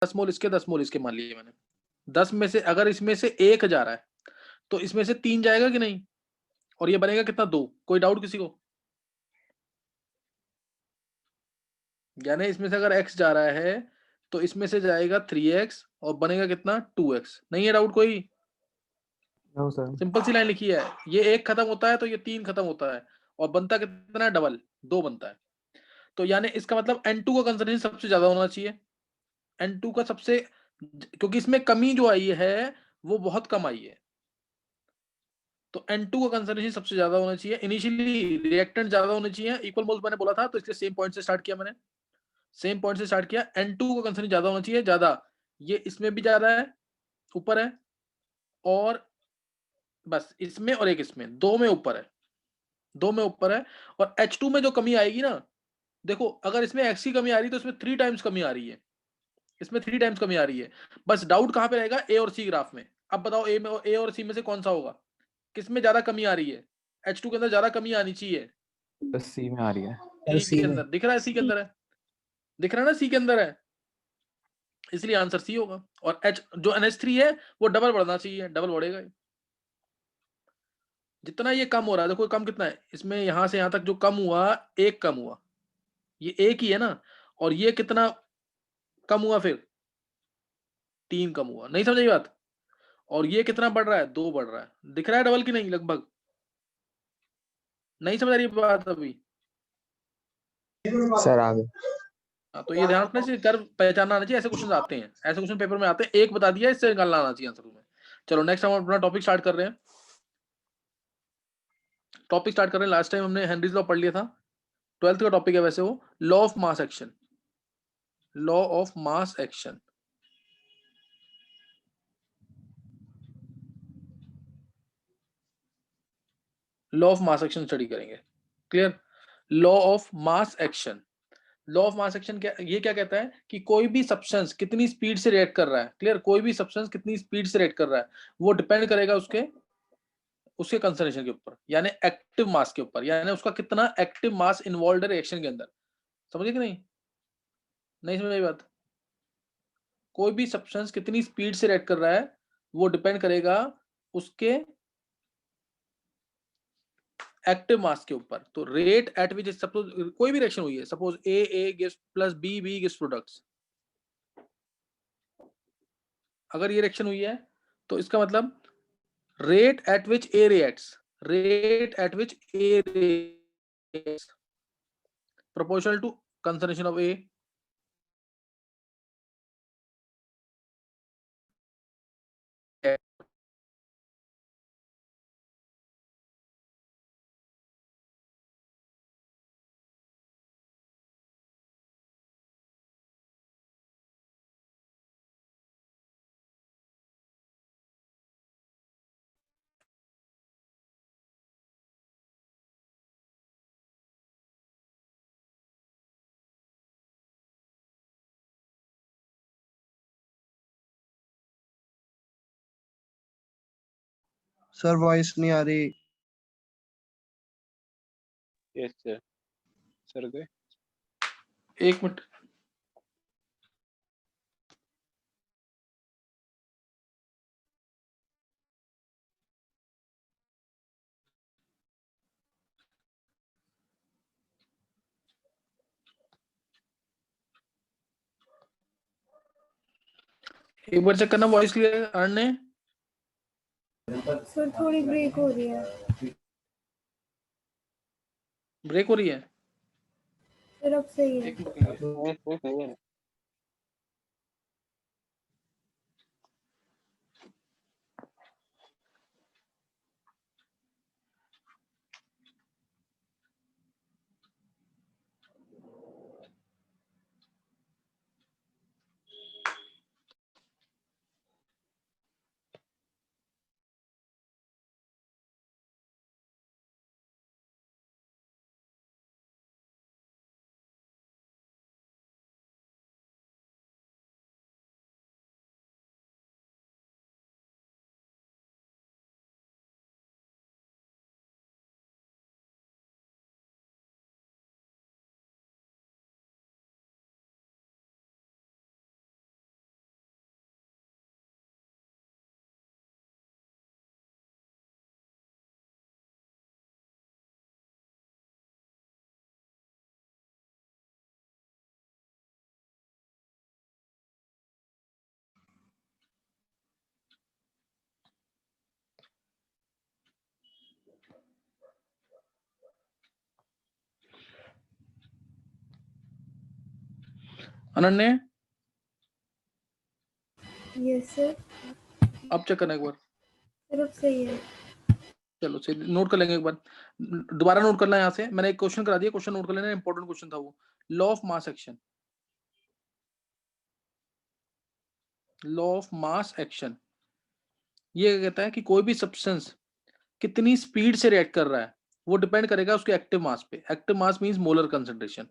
10 मोल इसके 10 मोल इसके मान लिए मैंने। 10 में से अगर इसमें से 1 जा रहा है तो इसमें से 3 जाएगा कि नहीं? और ये बनेगा कितना 2। कोई डाउट किसी को? यानी इसमें से अगर x जा रहा है तो इसमें से जाएगा 3x और बनेगा कितना 2x। नहीं है डाउट कोई? No sir. सिंपल सी लाइन लिखी है, ये 1 खत्म होता है तो ये 3 खत्म होता है और बनता कितना है? डबल 2 बनता है। तो यानी इसका मतलब N2 का कंसंट्रेशन सबसे ज्यादा होना चाहिए। N2 का सबसे, क्योंकि इसमें कमी जो आई है वो बहुत कम आई है, तो N2 का कंसंट्रेशन सबसे ज्यादा होना चाहिए। इनिशियली रिएक्टेंट ज्यादा होने चाहिए, इक्वल मोल्स मैंने बोला था, तो इसलिए सेम पॉइंट से स्टार्ट किया मैंने, सेम पॉइंट से स्टार्ट किया। N2 का कंसंट्रेशन ज्यादा होना चाहिए, ज्यादा ये इसमें भी ज्यादा है, ऊपर है, और बस इसमें और एक इसमें, दो में ऊपर है, दो में ऊपर है। और H2 में जो कमी आएगी ना, देखो अगर इसमें x की कमी आ रही है तो इसमें 3 टाइम्स कमी आ रही है, इसमें 3 टाइम्स कमी आ रही है। बस डाउट कहां पे रहेगा? ए और सी ग्राफ में। अब बताओ ए और सी में से कौन सा होगा, किसमें ज्यादा कमी आ रही है? H2 के अंदर ज्यादा कमी आनी चाहिए, बस सी में आ रही है। सी सी के में। अंदर दिख रहा है, सी के अंदर है, दिख रहा है ना, सी के अंदर है, इसलिए आंसर सी होगा। और H जो NH3 है वो डबल बढ़ना चाहिए, डबल बढ़ेगा ये। जितना ये कम हो रहा है, देखो कम कितना है इसमें, यहां से यहां तक जो कम हुआ, एक कम हुआ, ये एक ही है ना, और ये कितना कम हुआ फिर? 3 कम हुआ। नहीं समझ आई बात? और ये कितना बढ़ रहा है? 2 बढ़ रहा है। दिख रहा है डबल की नहीं लगभग? नहीं समझ आ रही बात अभी? सर आगे। हाँ, तो ये ध्यान रखना चाहिए, कर्व पहचानना आना चाहिए, ऐसे क्वेश्चन आते हैं, ऐसे क्वेश्चन पेपर में आते हैं। एक बता दिया, इससे निकालना आना चाहिए आंसर में। चलो नेक्स्ट हम अपना टॉपिक स्टार्ट कर रहे हैं। टॉपिक स्टार्ट कर रहे हैं। लास्ट टाइम हमने हेनरीज लॉ पढ़ लिया था, 12th का टॉपिक है वैसे वो, law of mass action. Law of mass action, law of mass action study करेंगे। Clear? Law of mass action, law of mass action क्या, ये क्या कहता है कि कोई भी सब्सटेंस कितनी स्पीड से रिएक्ट कर रहा है। क्लियर? कोई भी सब्सटेंस कितनी स्पीड से रिएक्ट कर रहा है वो डिपेंड करेगा उसके उसके कंसंट्रेशन के ऊपर, यानी एक्टिव मास के ऊपर, यानी उसका कितना एक्टिव मास इन्वॉल्व है रिएक्शन के अंदर। समझे कि नहीं? नहीं समझ आई बात? कोई भी सब्सटेंस कितनी स्पीड से रिएक्ट कर रहा है वो डिपेंड करेगा उसके एक्टिव मास के ऊपर। तो रेट एट विच सपोज कोई भी रिएक्शन हुई है, suppose A gives plus B gives products, अगर ये रिएक्शन हुई है तो इसका मतलब rate at which A reacts, rate at which A reacts proportional to concentration of A, sir voice नहीं आ रही। Yes sir. सर गए। एक मिनट। एक बार चेक करना वॉइस क्लियर आने। सर थोड़ी ब्रेक हो रही है। ब्रेक हो रही है? सर अब सही है। एक मिनट रुकिए। नहीं सर सही है। अनन्य यस सर। अब चेक करना एक बार। सर अब सही है। चलो सही, नोट कर लेंगे एक बार, दोबारा नोट करना है। यहाँ से मैंने एक क्वेश्चन करा दिया, क्वेश्चन नोट कर लेना, इंपॉर्टेंट क्वेश्चन था वो। Law of mass action, law of mass action ये कहता है कि कोई भी सब्सटेंस कितनी स्पीड से रिएक्ट कर रहा है वो डिपेंड करेगा उसके एक्टिव मास पे। Active mass means molar concentration.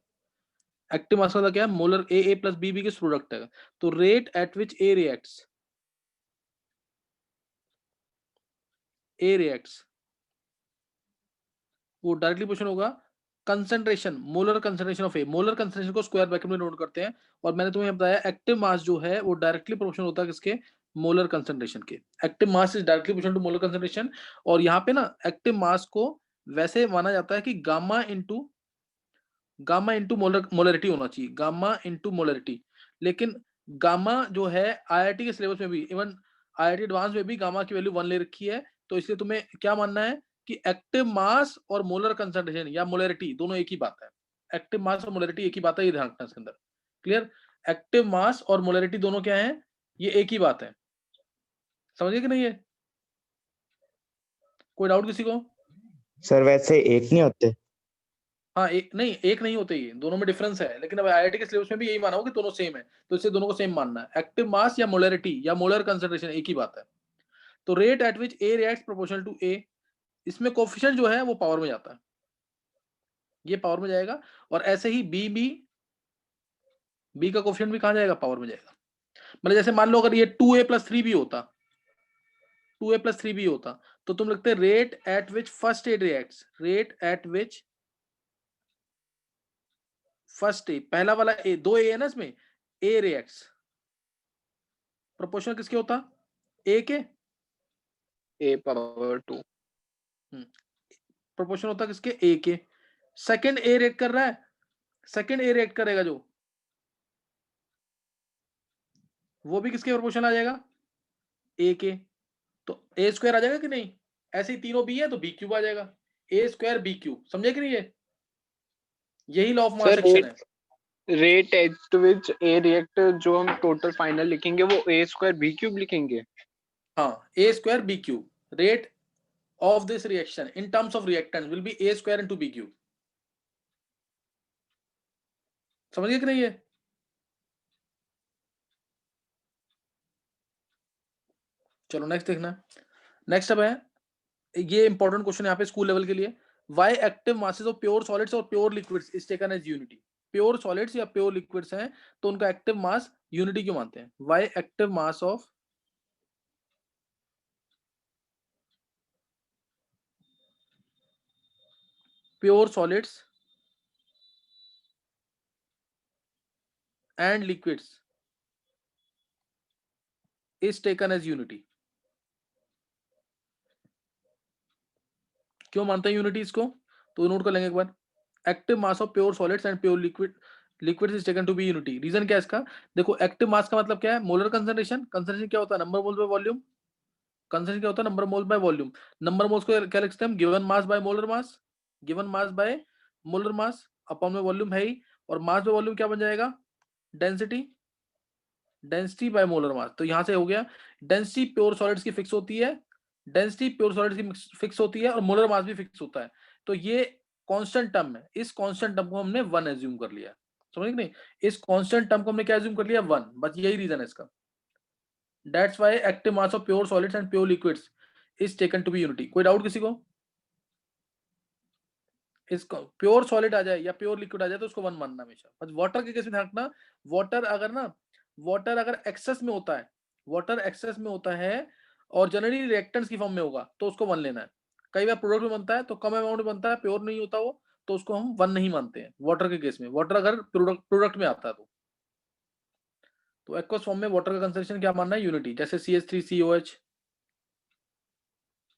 Active mass का मतलब क्या है? मोलर ए प्लस बी के प्रोडक्ट है। तो rate at which A reacts वो डायरेक्टली क्वेश्चन होगा concentration, molar concentration of A. Molar concentration को स्क्वायर ब्रैकेट में नोट करते हैं, और मैंने तुम्हें बताया एक्टिव मास जो है वो डायरेक्टली प्रोपोर्शनल होता है किसके? मोलर कंसंट्रेशन के। Active mass is directly proportional to molar concentration. और यहाँ पे ना एक्टिव मास को वैसे माना जाता है कि गामा इंटू मोलरिटी होना चाहिए, गामा इंटू मोलरिटी। लेकिन गामा जो है आईआईटी के सिलेबस में भी, इवन आईआईटी एडवांस में भी गामा की वैल्यू 1 ले रखी है। तो इसलिए तुम्हें क्या मानना है कि एक्टिव मास और मोलर कंसंट्रेशन या मोलरिटी दोनों एक ही बात है। एक्टिव मास और मोलरिटी एक ही बात है, ये ध्यान रखना इसके अंदर। क्लियर? एक्टिव मास और मोलरिटी दोनों क्या है? ये एक ही बात है। समझिए कि नहीं है? कोई डाउट किसी को? सर वैसे एक नहीं होते? हाँ, एक नहीं होते, ये दोनों में डिफरेंस है। लेकिन अब आईआईटी के सिलेबस में भी यही माना हो कि दोनों सेम है, तो इससे दोनों को सेम मानना है। एक्टिव मास या मोलरिटी या मोलर कंसंट्रेशन एक ही बात है। तो rate at which A reacts proportional to A, इसमें कोफिशिएंट जो है वो पावर में जाता है, ये पावर में जाएगा। और ऐसे ही बी का कोफिशिएंट भी कहां जाएगा? पावर में जाएगा। मतलब जैसे मान लो अगर ये 2a+3 भी होता, 2a+3 भी होता, तो तुम लिखते rate at which first A reacts, rate at which first A, पहला वाला ए, 2a है ना इसमें, ए रिएक्ट्स प्रोपोर्शनल किसके होता? ए के। a⁻²। प्रोपोर्शनल होता किसके? ए के। सेकंड ए रिएक्ट कर रहा है, सेकंड ए रिएक्ट करेगा जो, वो भी किसके प्रोपोर्शनल आ जाएगा? ए के। तो ए स्क्वायर आ जाएगा कि नहीं? ऐसे ही तीनों बी है तो बी क्यूब आ जाएगा, ए स्क्वायर बी क्यूब। समझे कि नहीं? ये यही law of mass sir action है। Rate at which A react जो हम टोटल फाइनल लिखेंगे वो a²b³ लिखेंगे। हाँ, A square B cube. Rate of this reaction in terms of reactant will be A square into B cube. समझिए कि नहीं? ये चलो नेक्स्ट देखना। नेक्स्ट अब है, ये इंपॉर्टेंट क्वेश्चन यहाँ पे स्कूल लेवल के लिए। Why active masses of pure solids और pure liquids is taken as unity. Pure solids या प्योर लिक्विड्स हैं तो उनका एक्टिव मास यूनिटी क्यों मानते हैं? Why active mass of pure solids and liquids is taken as unity. क्यों मानते हैं यूनिटी इसको? तो नोट कर लेंगे एक बार। Active mass of pure solids and pure liquids is taken to be unity. Reason क्या है इसका? देखो, एक्टिव मास का मतलब क्या है? Molar concentration. कंसंट्रेशन क्या होता है? Number moles by volume. Concentration क्या होता है? Number moles by volume. Number moles को क्या लिखते हैं हम? Given mass by molar mass. Given mass by molar mass upon में वॉल्यूम है ही, और मास बाय वॉल्यूम क्या बन जाएगा? डेंसिटी। डेंसिटी बाय मोलर मास। तो यहां से हो गया डेंसिटी प्योर सॉलिड्स की फिक्स होती है, डेंसिटी प्योर सॉलिड्स की फिक्स होती है, और मोलर मास भी फिक्स होता है। तो ये कांस्टेंट टर्म है, इस कांस्टेंट टर्म को हमने 1 एज्यूम कर लिया। समझ नहीं? इस कांस्टेंट टर्म को हमने क्या एज्यूम कर लिया? 1। बस यही रीजन है इसका। That's why active mass of pure solids and pure liquids is taken to be unity. कोई डाउट किसी को? इसको प्योर सॉलिड आ जाए या प्योर लिक्विड आ जाए तो उसको 1 मानना हमेशा। बस वाटर के केस में ध्यान रखना, वाटर अगर एक्सेस में होता है, वाटर एक्सेस में होता है और जनरली रिएक्टेंट्स की फॉर्म में होगा तो उसको 1 लेना है। कई बार प्रोडक्ट में बनता है तो कम अमाउंट में बनता है, प्योर नहीं होता वो, तो उसको हम 1 नहीं मानते हैं वाटर के केस में। वाटर अगर प्रोडक्ट में आता है तो एक्वस फॉर्म में वाटर का कंसंट्रेशन क्या मानना है? यूनिटी। जैसे CH3COH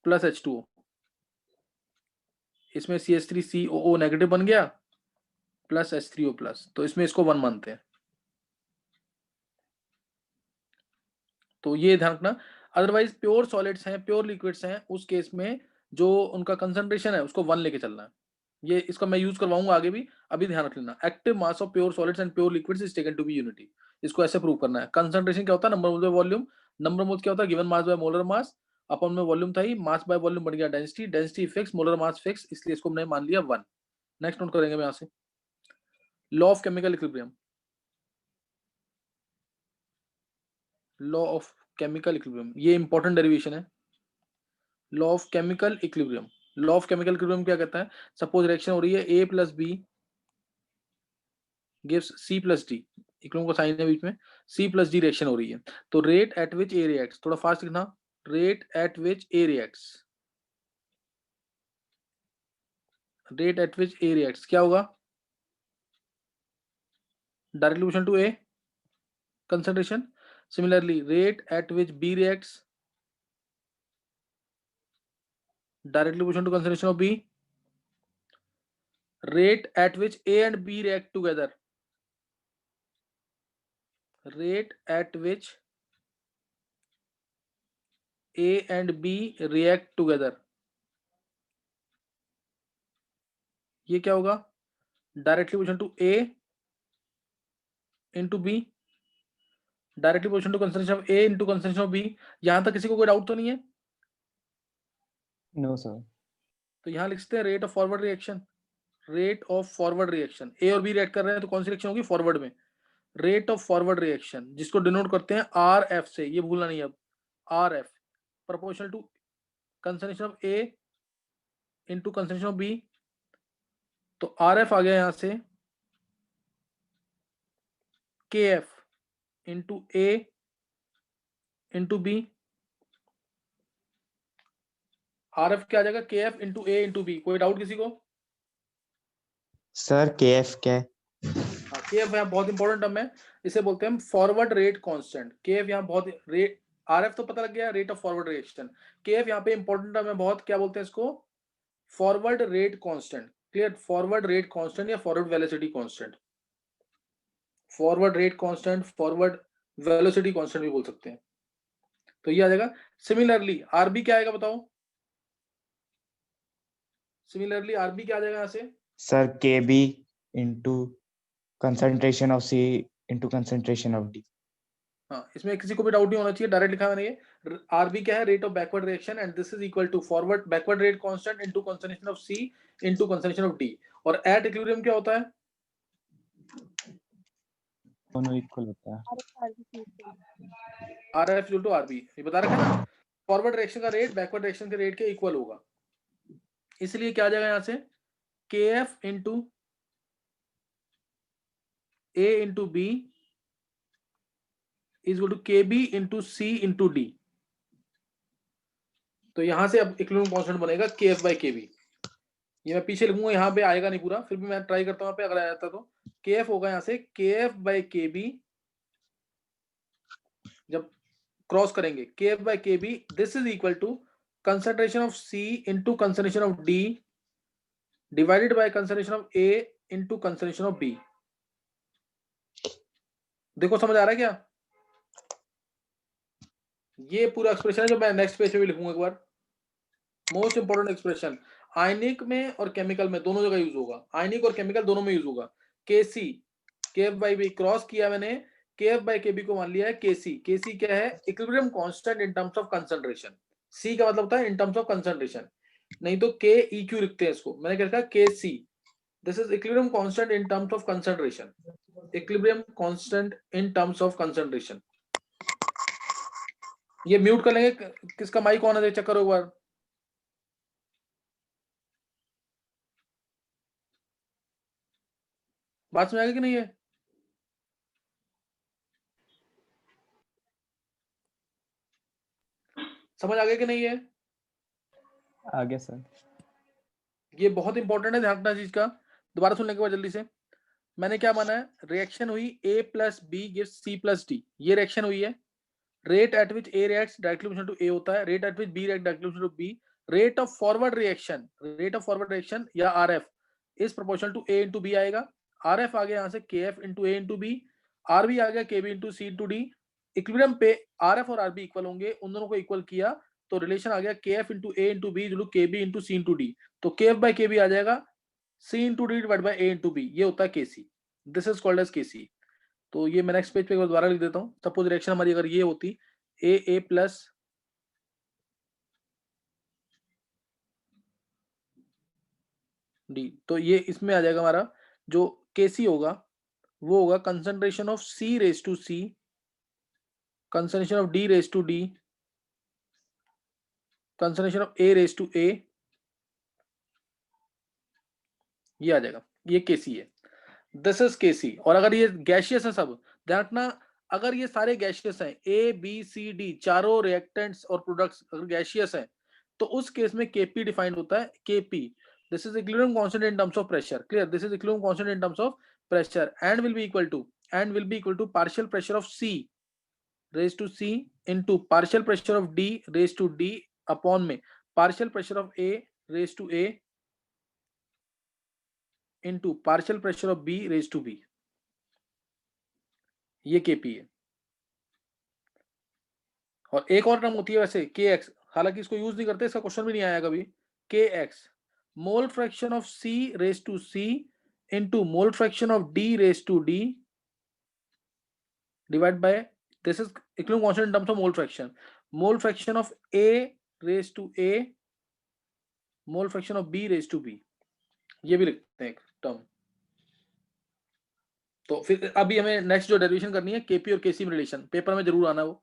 प्लस H2O, इसमें CH3COO नेगेटिव बन गया प्लस H3O प्लस, तो इसमें इसको 1 मानते हैं। तो ये ध्यान रखना। अदरवाइज प्योर सॉलिड्स हैं, प्योर लिक्विड्स हैं, उस केस में जो उनका कंसंट्रेशन है उसको 1 लेके चलना है। ये इसका मैं यूज करवाऊंगा आगे भी, अभी ध्यान रख लेना। Active mass of pure solids and pure liquids is taken to be unity. इसको ऐसे प्रूव करना है। कंसंट्रेशन क्या होता है? Number moles by volume. Number moles क्या होता है? Given mass by molar mass. अपन में वॉल्यूम था ही, मास बाय वॉल्यूम बन गया density. Density fix, molar mass fix, इसलिए इसको हमने मान लिया 1। नेक्स्ट नोट करेंगे यहाँ से law of chemical equilibrium. Law of chemical equilibrium, ये इंपॉर्टेंट डेरिवेशन है। Law of chemical equilibrium. Law of chemical equilibrium क्या कहता है? सपोज रिएक्शन हो रही है A plus B gives C plus D, equilibrium का साइन है बीच में, C प्लस डी रिएक्शन हो रही है। तो rate at which A reacts, थोड़ा फास्ट लिखना, rate at which A reacts, rate at which A reacts क्या होगा? Directly proportional to A concentration. Similarly, rate at which B reacts directly proportional to concentration of B. Rate at which A and B react together. Rate at which A and B react together. ये क्या होगा? Directly proportional to A into B. Directly proportional to concentration of A into concentration of B. यहां तक किसी को कोई doubt तो नहीं है? No sir. तो यहां लिखते हैं rate of forward reaction. Rate of forward reaction, A और बी रिएक्ट कर रहे हैं तो कौन सी रिएक्शन होगी? फॉरवर्ड में। रेट ऑफ फॉरवर्ड रिएक्शन जिसको डिनोट करते हैं RF से, ये भूलना नहीं है अब, RF proportional to concentration of A into concentration of B। तो RF आ गया यहां से KF into A into B। RF क्या आ जाएगा? KF into A into B। कोई डाउट किसी को? सर KF क्या है? हाँ, KF यहाँ बहुत इंपॉर्टेंट टर्म है, इसे बोलते हैं फॉरवर्ड रेट कांस्टेंट। KF यहाँ बहुत रेट, RF तो पता लग गया, rate of forward reaction. KF यहाँ पे इंपॉर्टेंट टर्म है बहुत, क्या बोलते हैं इसको? Forward rate constant. Clear? Forward rate constant या forward velocity constant. Forward rate constant, forward velocity constant भी बोल सकते हैं। तो ये आ जाएगा। सिमिलरली RB क्या आएगा बताओ? सिमिलरली RB क्या आ जाएगा यहाँ से? Sir KB into concentration of C into concentration of D. हाँ, इसमें किसी को भी डाउट नहीं होना चाहिए, डायरेक्ट लिखा मैंने ये। RB क्या है? Rate of backward reaction, and this is equal to forward backward rate constant into concentration of C into concentration of D। और एट इक्विलिब्रियम क्या होता है? दोनों इक्वल होता है। RF इक्वल टू RB, ये बता रखा है ना, फॉरवर्ड रिएक्शन का रेट बैकवर्ड रिएक्शन के रेट के इक्वल होगा। इसलिए क्या आ जाएगा यहाँ से? KF into A into B is equal to KB into C into D। तो यहां से अब इक्विलिब्रियम कांस्टेंट बनेगा KF बाय KB। ये मैं पीछे लिखूंगा, यहाँ पे आएगा नहीं पूरा, फिर भी मैं ट्राई करता हूँ पे, अगर आ जाता तो KF होगा यहाँ से KF बाय KB। जब क्रॉस करेंगे KF by KB, this is equal to concentration of C into concentration of D divided by concentration of A into concentration of B। देखो समझ आ रहा है क्या? ये पूरा एक्सप्रेशन है जो मैं नेक्स्ट पेज पे भी लिखूंगा एक बार। मोस्ट इंपोर्टेंट एक्सप्रेशन, आयनिक में और केमिकल में दोनों जगह यूज होगा, आयनिक और केमिकल दोनों में यूज होगा। KC KF by B cross किया मैंने, KF बाय KB को मान लिया है KC। KC क्या है? Equilibrium constant in terms of concentration. C का मतलब होता है इन टर्म्स ऑफ कंसंट्रेशन, नहीं तो KEQ लिखते हैं इसको, मैंने क्या लिखा? KC। This is equilibrium constant in terms of concentration. Equilibrium constant in terms of concentration. ये म्यूट कर लेंगे, किसका माइक ऑन है चेक करो एक बार। बात समझ आ गई कि नहीं है? समझ आ गया कि नहीं है? आगे सर। ये बहुत इंपॉर्टेंट है, ध्यान रखना चीज का। दोबारा सुनने के बाद जल्दी से, मैंने क्या माना है? रिएक्शन हुई A plus B gives C plus D, ये रिएक्शन हुई है। Rate at which A reacts directly proportional to A होता है, rate at which B react directly proportional to B। Rate of forward reaction, rate of forward reaction या RF is proportional to A into B आएगा। RF आ गया यहाँ से KF into A into B, RB आ गया KB into C into D। Equilibrium पे RF और RB इक्वल होंगे, उन दोनों को इक्वल किया तो रिलेशन आ गया KF into A into B equal to KB into C into D। तो KF बाय KB आ जाएगा C into D divide by A into B, ये होता है KC, this is called as KC। तो ये मैं नेक्स्ट पेज पे एक बार दोबारा लिख देता हूँ। सपोज रिएक्शन हमारी अगर ये होती A प्लस डी, तो ये इसमें आ जाएगा हमारा जो KC होगा वो होगा concentration of C raise to C, concentration of D raise to D, concentration of A raise to A, ये आ जाएगा, ये KC है, दिस इज KC। और अगर ये गैशियस है सब, ध्यान रखना, अगर ये सारे गैशियस हैं A B C D चारों रिएक्टेंट्स और प्रोडक्ट्स अगर गैशियस हैं तो उस केस में KP डिफाइंड होता है KP, this is equilibrium constant in terms of pressure, clear, this is equilibrium constant in terms of pressure and will be equal to partial pressure of C raise to C into partial pressure of D raise to D upon में partial pressure of A raise to A into partial pressure of B raise to B, ये KP है। और एक और term होती है वैसे KX, हालांकि इसको यूज नहीं करते, इसका क्वेश्चन भी नहीं आया कभी, KX mole fraction of C raise to C into mole fraction of D raise to D divide by, this is equilibrium constant in terms of mole fraction of A raise to A, mole fraction of B raise to B, ये भी लिखते हैं एक term. तो फिर अभी हमें next जो डेरिवेशन करनी है KP और KC में रिलेशन, पेपर में जरूर आना, वो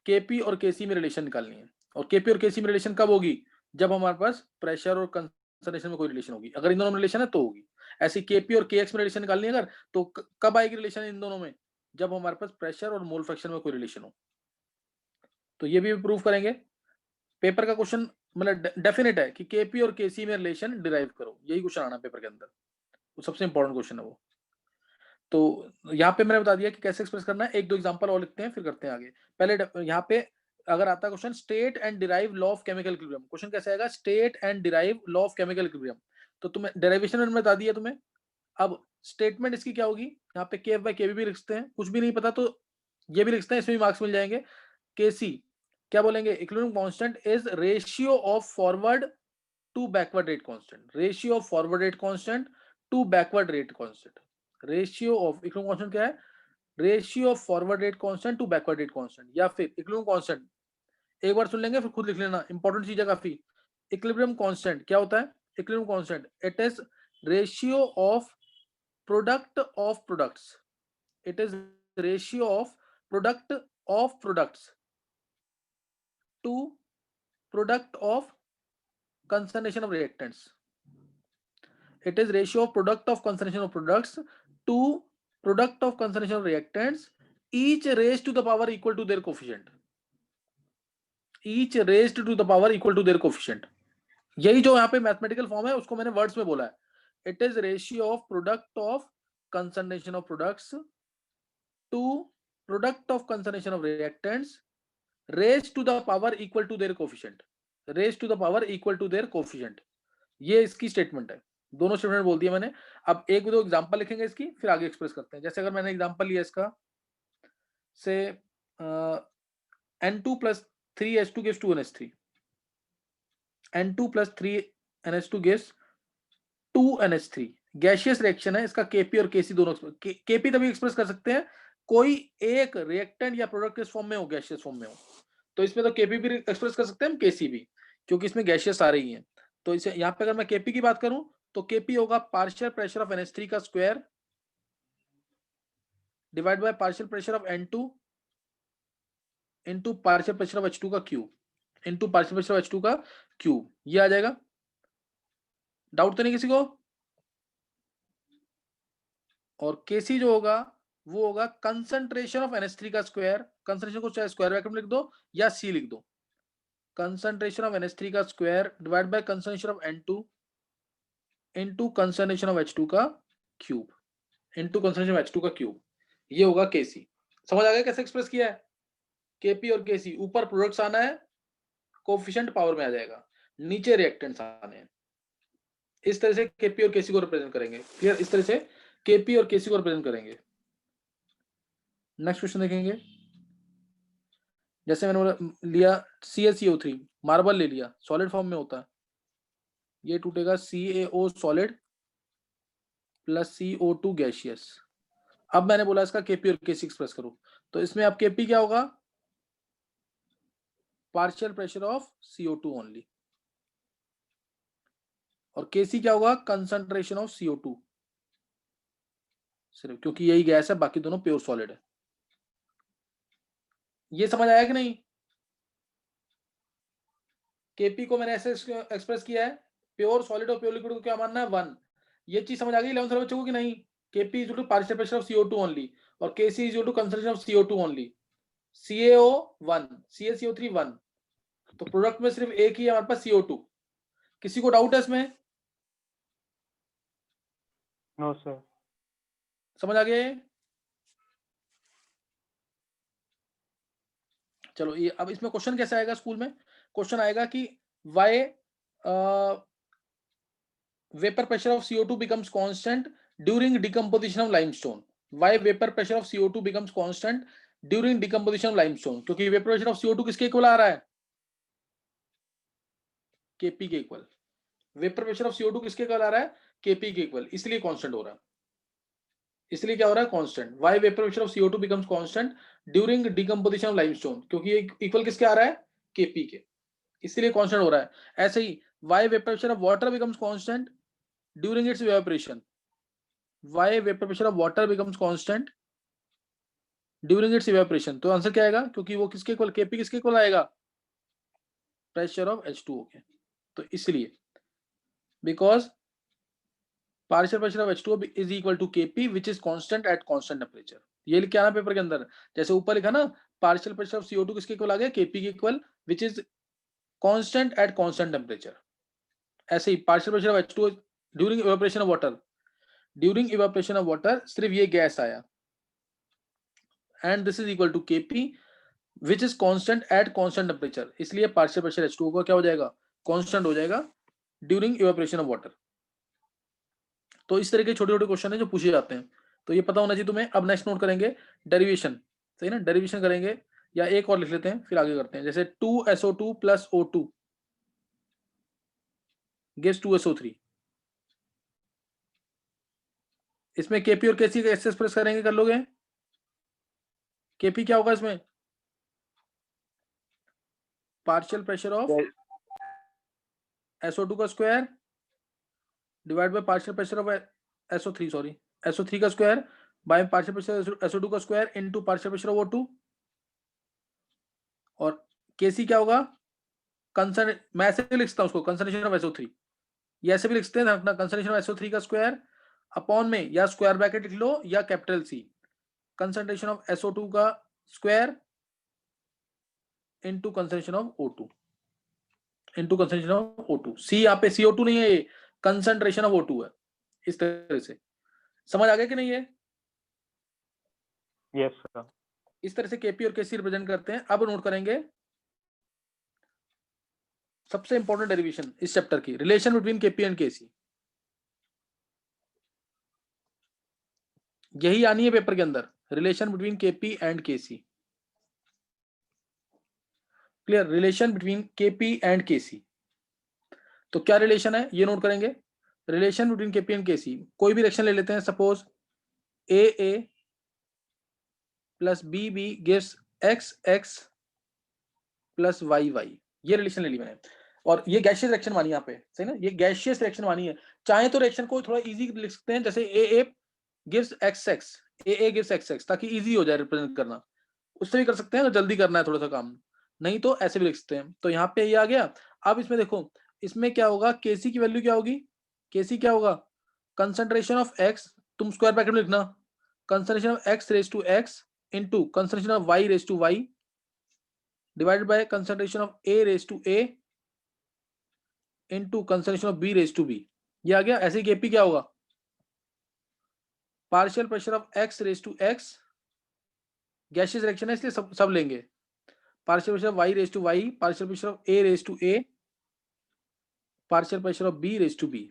KP और KC में रिलेशन निकालनी है। और KP और KC में रिलेशन कब होगी, जब हमारे पास प्रेशर और कंसंट्रेशन में कोई रिलेशन होगी, अगर इन दोनों में रिलेशन है तो होगी। ऐसी KP और KX में रिलेशन निकालनी है अगर, तो कब आएगी रिलेशन इन दोनों में, जब हमारे पास प्रेशर और मोल फ्रैक्शन में कोई रिलेशन हो। तो ये भी प्रूव करेंगे, पेपर का क्वेश्चन मतलब डेफिनेट है कि KP और KC में रिलेशन डिराइव करो, यही क्वेश्चन आना पेपर के अंदर, वो सबसे इंपॉर्टेंट क्वेश्चन है वो। तो यहाँ पे मैंने बता दिया कि कैसे एक्सप्रेस करना है, एक दो एग्जांपल और लिखते हैं फिर करते हैं आगे। पहले यहाँ पे अगर आता है question state and derive law of chemical equilibrium, question कैसे आएगा, state and derive law of chemical equilibrium, तो तुम्हें डेरिवेशन में बता दिया तुम्हें। अब स्टेटमेंट इसकी क्या होगी, यहाँ पे KF बाई KB भी लिखते हैं, कुछ भी नहीं पता तो ये भी लिखते हैं, इसमें भी मार्क्स मिल जाएंगे। KC क्या बोलेंगे, equilibrium constant is ratio of forward to backward rate constant, ratio of forward rate constant to backward rate constant, ratio of equilibrium constant क्या है, ratio of forward rate constant to backward rate constant, या फिर equilibrium constant, एक बार सुन लेंगे फिर खुद लिख लेना, इंपॉर्टेंट चीज है काफी। इक्विलिब्रियम कांस्टेंट क्या होता है, equilibrium constant it is ratio of product of products, it is ratio of products to product of concentration of reactants, it is ratio of product of concentration of products to product of concentration of reactants, each raised to the power equal to their coefficient, each raised to the power equal to their coefficient, यही जो यहाँ पे mathematical form है उसको मैंने words में बोला है, it is ratio of product of concentration of products to product of concentration of reactants raised to the power equal to their coefficient, raised to the power equal to their coefficient, ये इसकी statement है, दोनों statement बोल दिया मैंने। अब एक दो एग्जांपल लिखेंगे इसकी फिर आगे एक्सप्रेस करते हैं। जैसे अगर मैंने एग्जांपल लिया इसका से N2 plus 3H2 gives 2NH3, N2 plus 3NH2 gives 2NH3, gaseous reaction है, इसका KP और KC दोनों, KP तभी एक्सप्रेस कर सकते हैं कोई एक रिएक्टेंट या प्रोडक्ट किस फॉर्म में हो, गैसियस फॉर्म में हो, तो इसमें तो KP भी एक्सप्रेस कर सकते हैं हम, KC भी, क्योंकि इसमें गैसियस आ रही है। तो इसे यहाँ पे अगर मैं KP की बात करूं तो KP होगा पार्शियल प्रेशर ऑफ NH3 का square divide by partial pressure of N2 into partial pressure of H2 का cube into partial pressure of H2 का क्यूब, ये आ जाएगा। डाउट तो नहीं किसी को? और KC जो होगा वो होगा कंसंट्रेशन ऑफ NH3 का स्क्वायर, कंसंट्रेशन को चाहे स्क्वायर ब्रैकेट में लिख दो या C लिख दो, कंसंट्रेशन ऑफ NH3 का square divide by concentration of N2 into concentration of H2 का cube into concentration of H2 का क्यूब, ये होगा KC। समझ आ गया कैसे एक्सप्रेस किया है? KP और KC, ऊपर प्रोडक्ट्स आना है, कोएफिशिएंट पावर में आ जाएगा, नीचे रिएक्टेंट्स आने हैं। इस तरह से KP और KC को रिप्रेजेंट करेंगे, क्लियर? इस तरह से KP और KC को रिप्रेजेंट करेंगे। नेक्स्ट क्वेश्चन देखेंगे। जैसे मैंने लिया CaCO3, मार्बल ले लिया, सॉलिड फॉर्म में होता है, ये टूटेगा CaO solid plus CO2 gaseous. अब मैंने बोला इसका Kp और Kc एक्सप्रेस करो, तो इसमें अब Kp क्या होगा, partial pressure of CO2 only, और Kc क्या होगा, कंसंट्रेशन ऑफ CO2 सिर्फ, क्योंकि यही गैस है, बाकी दोनों प्योर सॉलिड है। ये समझ आया कि नहीं? Kp को मैंने ऐसे एक्सप्रेस किया है, प्योर सॉलिड और प्योर लिक्विड को क्या मानना है, 1। ये चीज समझ आ गई 11th वाले बच्चों को कि नहीं? Kp is equal to partial pressure of CO2 only, और Kc is equal to concentration of CO2 only. CaO 1, CaCO3 1, तो प्रोडक्ट में सिर्फ एक ही है हमारे पास, CO2। किसी को डाउट है इसमें? No sir. समझ आ गया ये? चलो ये अब इसमें क्वेश्चन कैसे आएगा स्कूल में? क्वेश्चन आएगा कि why vapour pressure of CO2 becomes constant during decomposition of limestone। why vapor pressure of CO2 becomes constant during decomposition of limestone? क्योंकि वेपर प्रेशर ऑफ CO2 किसके इक्वल आ रहा है, Kp के equal. Vapour pressure of CO2 किसके equal आ रहा है, Kp के equal, इसलिए कांस्टेंट हो रहा है। इसलिए क्या हो रहा है, constant. why vapor pressure of CO2 becomes constant during decomposition of limestone? क्योंकि ये इक्वल किसके आ रहा है, Kp के, इसलिए कांस्टेंट हो रहा है। ऐसे ही why vapor pressure of water becomes constant during its evaporation? why vapor pressure of water becomes constant during its evaporation? तो आंसर क्या आएगा, क्योंकि वो किसके इक्वल, Kp किसके इक्वल आएगा, प्रेशर ऑफ H2O के। तो इसलिए because partial pressure of H2O is equal to Kp which is constant at constant temperature. ये लिख के आना पेपर के अंदर, जैसे ऊपर लिखा ना, पार्शियल प्रेशर ऑफ CO2 किसके इक्वल आ गया, Kp के equal which is constant at constant temperature. ऐसे ही partial pressure of H2O during evaporation of water, during evaporation of water सिर्फ ये गैस आया, and this is equal to Kp which is constant at constant temperature, इसलिए partial pressure H2O का क्या हो जाएगा, कांस्टेंट हो जाएगा ड्यूरिंग इवेपोरेशन ऑफ वाटर। तो इस तरह के छोटे छोटे क्वेश्चन है जो पूछे जाते हैं, तो ये पता होना चाहिए तुम्हें। अब नेक्स्ट नोट करेंगे डेरिवेशन, सही ना, डेरिवेशन करेंगे, या एक और लिख लेते हैं फिर आगे करते हैं। जैसे 2SO2 plus O2 gives 2SO3, इसमें Kp और Kc कैसे एक्सप्रेस करेंगे, कर लोगे? Kp क्या होगा इसमें, पार्शियल प्रेशर ऑफ SO2 का square divide by partial pressure of SO3, sorry SO3 का square by partial pressure SO2 का square into partial pressure of O2, और Kc क्या होगा, कंसंट्रेशन, मैं ऐसे भी लिखता हूं उसको, कंसंट्रेशन ऑफ SO3, ये ऐसे भी लिखते हैं अपना, कंसंट्रेशन ऑफ SO3 का स्क्वायर अपॉन में या स्क्वायर ब्रैकेट लिख लो या capital C, concentration of SO2 का square into concentration of O2, into concentration of O2। C यहाँ पे CO2 नहीं है, ये कंसंट्रेशन ऑफ O2 है। इस तरह से समझ आ गया कि नहीं है? Yes sir. इस तरह से Kp और Kc रिप्रेजेंट करते हैं। अब नोट करेंगे सबसे इंपॉर्टेंट डेरिवेशन इस चैप्टर की, relation between Kp and Kc। यही आनी है पेपर के अंदर, relation between Kp and Kc। Clear, relation between Kp and Kc। तो क्या रिलेशन है ये नोट करेंगे, relation between Kp and Kc। कोई भी रिएक्शन ले लेते हैं, suppose AA plus BB gives XX plus YY, ये रिलेशन ले ली मैंने, और ये गैसियस रिएक्शन मानी यहाँ पे, सही ना, ये गैसियस रिएक्शन मानी है। चाहे तो रिएक्शन को थोड़ा इजी लिख सकते हैं, जैसे AA gives XX, AA gives XX, ताकि इजी हो जाए रिप्रेजेंट करना, उससे भी कर सकते हैं अगर जल्दी करना है थोड़ा सा काम, नहीं तो ऐसे भी लिख सकते हैं। तो यहाँ पे ये आ गया। अब इसमें देखो, इसमें क्या होगा, Kc की वैल्यू क्या होगी, Kc क्या होगा, कंसंट्रेशन ऑफ X, तुम स्क्वायर ब्रैकेट में लिखना, concentration of X raise to X into concentration of Y raise to Y divided by concentration of A raise to A into concentration of B raise to B। ये आ गया। ऐसे ही Kp क्या होगा, partial pressure of X raise to X, gaseous reaction है इसलिए सब लेंगे, partial pressure of Y raise to Y, partial pressure of A raise to A, partial pressure of B raise to B,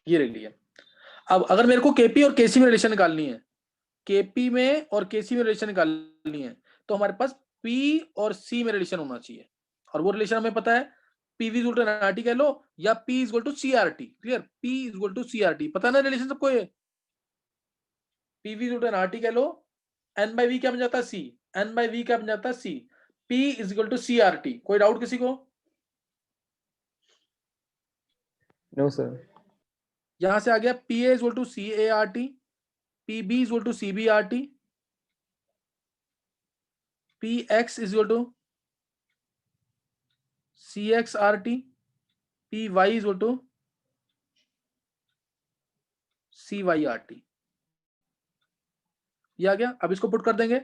ये ले लिया। अब अगर मेरे को Kp और Kc में रिलेशन निकालनी है, Kp में और Kc में रिलेशन निकालनी है, तो हमारे पास P और C में रिलेशन होना चाहिए, और वो रिलेशन हमें पता है, PV इक्वल टू NRT कह लो या P equal to CRT। Clear, P equal to CRT, पता ना रिलेशन सबको ये, PV इज एन RT कह लो, N by V क्या बन जाता है C, N by V क्या बन जाता है C, P is equal to CRT। कोई डाउट किसी को? No sir. यहां से आ गया PA is equal to CART, PB is equal to CBRT, PX is equal to CXRT, PY is equal to CYRT। ये आ गया। अब इसको पुट कर देंगे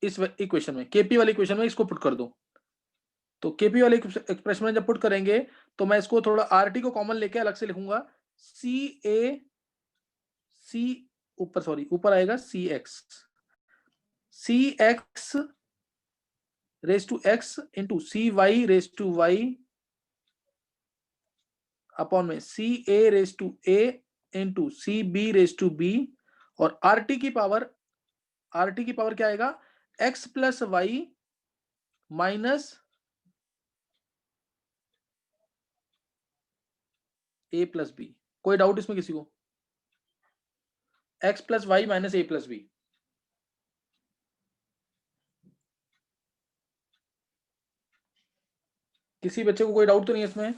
इस इक्वेशन में, केपी वाली इक्वेशन में इसको पुट कर दो। तो केपी वाले एक्सप्रेशन में जब पुट करेंगे तो मैं इसको थोड़ा आरटी को कॉमन लेके अलग से लिखूंगा, ऊपर आएगा CX raise to x into CY raise to y upon में CA raise to A into CB raise to B, और RT की पावर क्या आएगा, x plus Y minus A plus B. कोई डाउट इसमें किसी को? x plus Y minus A plus B. किसी बच्चे को कोई डाउट तो नहीं है इसमें?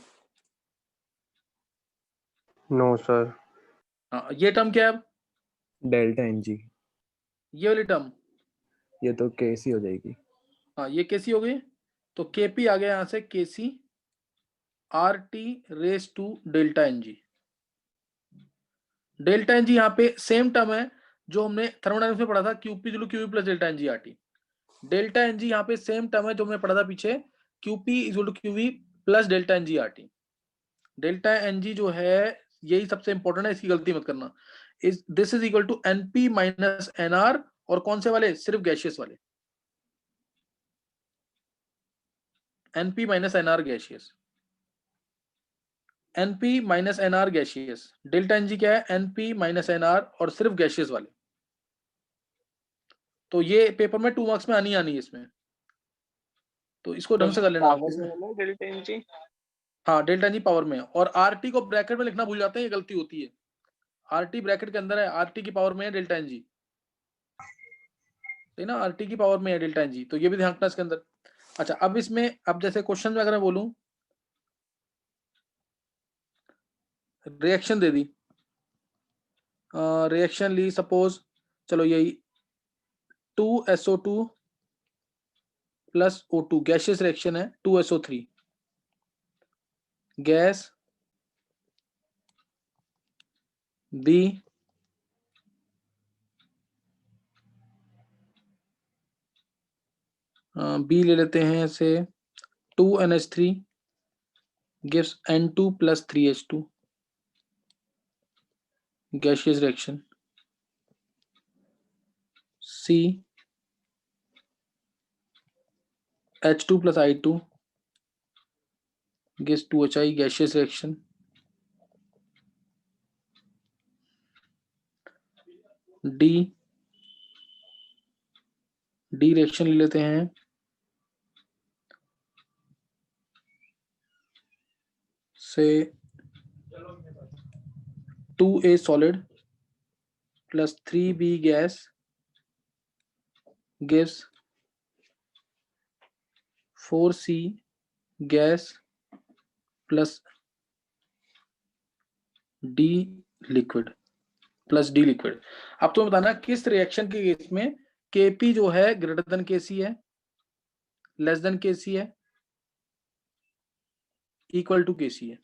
No sir. हाँ, ये टर्म क्या है अब? डेल्टा एन जी, ये वाली टर्म, ये तो कैसी हो जाएगी? हाँ ये कैसी हो गई? तो केपी आ गया यहां से KC RT raise to delta N G. Delta N G यहाँ पे सेम टर्म है जो हमने थर्मोडायनामिक्स में पढ़ा था, QP plus delta N G RT। Delta N G यहाँ पे सेम टर्म है जो हमने पढ़ा था पीछे, QP is equal to QV plus delta N G RT। Delta N G जो है यही सबसे इंपॉर्टेंट है, इसकी गलती मत करना। This is equal to NP minus NR, और कौन से वाले? सिर्फ गैशियस वाले, NP minus NR gaseous, NP minus NR gaseous. Delta N G क्या है? NP माइनस NR और सिर्फ गैशियस वाले। तो ये पेपर में 2 मार्क्स में आनी है इसमें, तो इसको ढंग से कर लेना इसमें। डेल्टा एन जी, हाँ डेल्टा एन जी पावर में है, और RT को ब्रैकेट में लिखना भूल जाते हैं, ये गलती होती है। RT ब्रैकेट के अंदर है, RT की पावर में है डेल्टा एन जी, ठीक ना, RT की पावर में है डेल्टा एन जी, तो ये भी ध्यान रखना इसके अंदर। अच्छा, अब इसमें अब जैसे क्वेश्चन में अगर मैं बोलूं रिएक्शन दे दी, रिएक्शन ली सपोज, चलो यही 2SO2 plus O2 gaseous reaction है, 2SO3 गैस B B ले लेते हैं ऐसे, 2NH3 gives N2 plus 3H2 gaseous reaction, C H2 plus I2 gives 2HI gaseous reaction, D reaction ले लेते हैं, से 2A solid plus 3B gas gives 4C gas plus D liquid plus D liquid. अब तो बताना किस reaction के case में Kp जो है ग्रेटर देन Kc है, लेस देन Kc है, इक्वल टू Kc है।